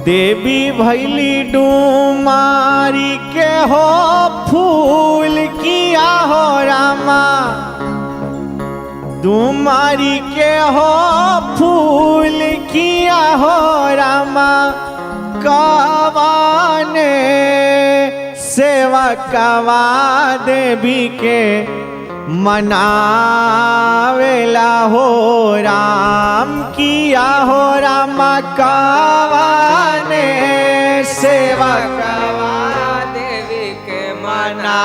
देवी भैली डूमारी के हो फूल किया हो रामा, डूमारी के हो फूल किया हो रामा, कवाने सेवा कवा देवी के मनावेला हो राम, किया हो रामा कवाने सेवा कवा देवी के मनावेला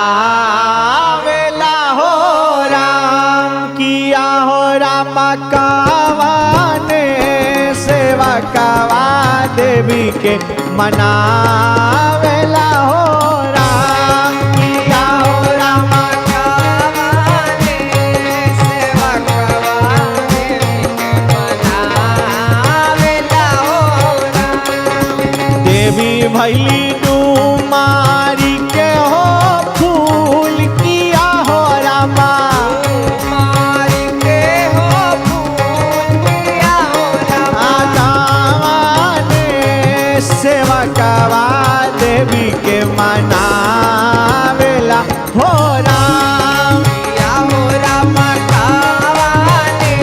हो राम, किया हो रामा कवाने सेवा कवा देवी के मनावेला हो राम, किया हो रामा कवाने सेवा कवा देवी के मनावेला हो राम। देवी भैली डूमारी के हो फूल किया हो रामा, डूमारी के हो फूल किया हो रामा, कवाने सेवा कवा देवी के मनावेला हो राम, किया हो रामा कवाने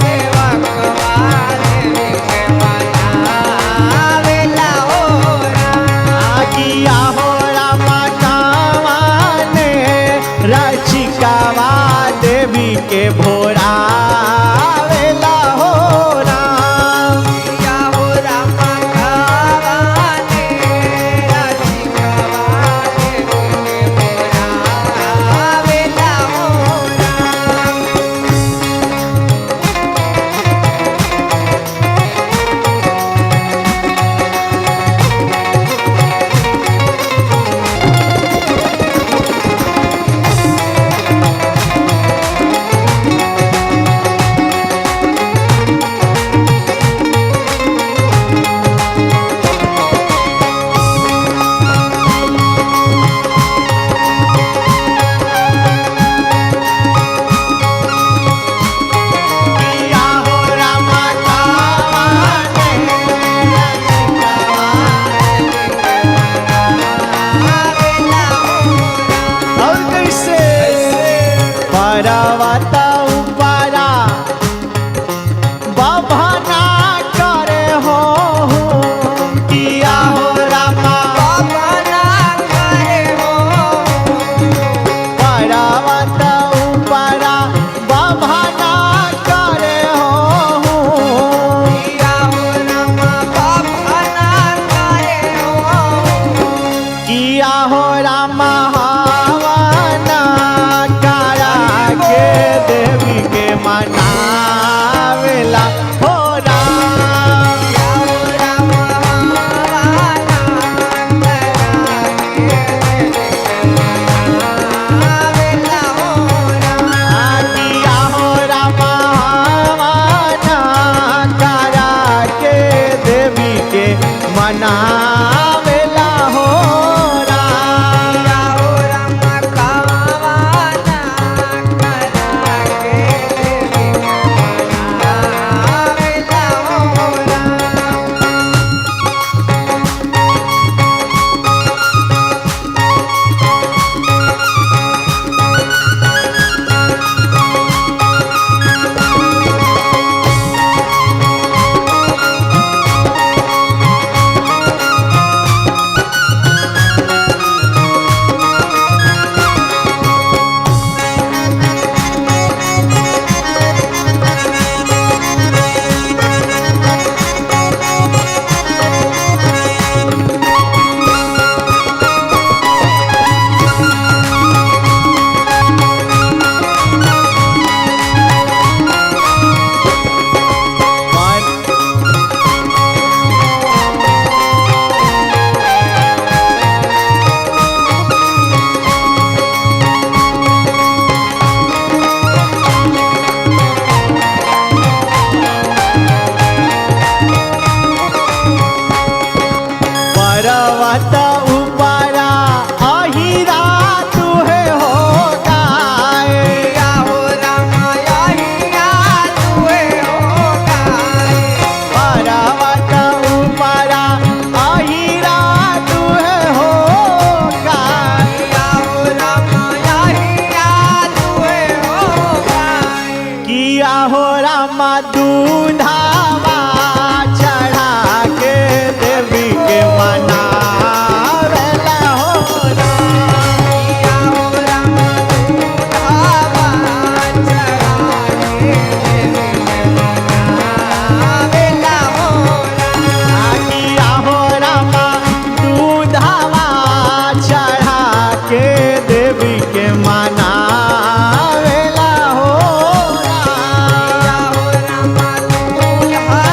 सेवा कवा देवी के मनावेला हो राम। किया हो रामा कवाने रचिकावा देवी के भोरावेला हो राम, किया हो रामा कवाने रचिकावा देवी के मनावेला हो राम। किया हो रामा कवाने और कैसे परवता उपरा बभना करे हो, किया हो रामा परवता उपरा बभना करे हो, किया हो रामा हवना करा के देवी के मनावेला हो राम, किया हो रामा हवना करा के देवी के मनावेला हो राम, रामा दूधावा चढ़ा के देवी के मनावेला हो किया हो राम दूधावा चढ़ा के देवी के मनावेला हो किया हो रामा दूधावा चढ़ा के देवी के मनावेला हो किया हो राम दूधावा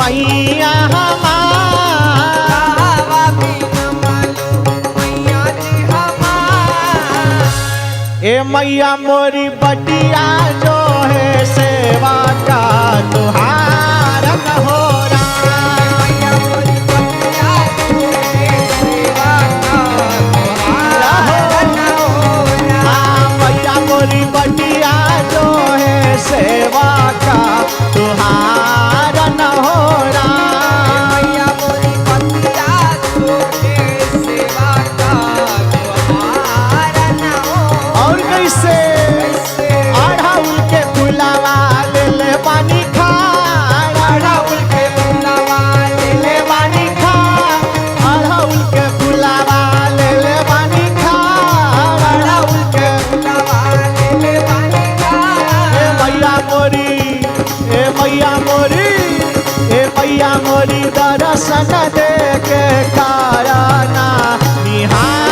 मैया हमार कहवा बिना मालूम मैया जी हमार ए मैया मोरी बटिया जो है सेवा का तुहार न हो मैया मोरी बटिया तोरे सेवा का तुहार न होला मैया मोरी बटिया जो है सेवा का तुहार न हो मैया मोरी बटिया तोरे सेवा का तुहार न होला और कैसे अढ़ाउल के फुलावा ले ले पानी खा अढ़ाउल के फुलवा ले ले पानी खा अढ़ाउल के फुलावा ले ले पानी खा अढ़ाउल के फुलवा ले ले पानी का ए मैया मोरी ए मैया मोरी ए मैया मोरी दर्शन दे के कारना निहार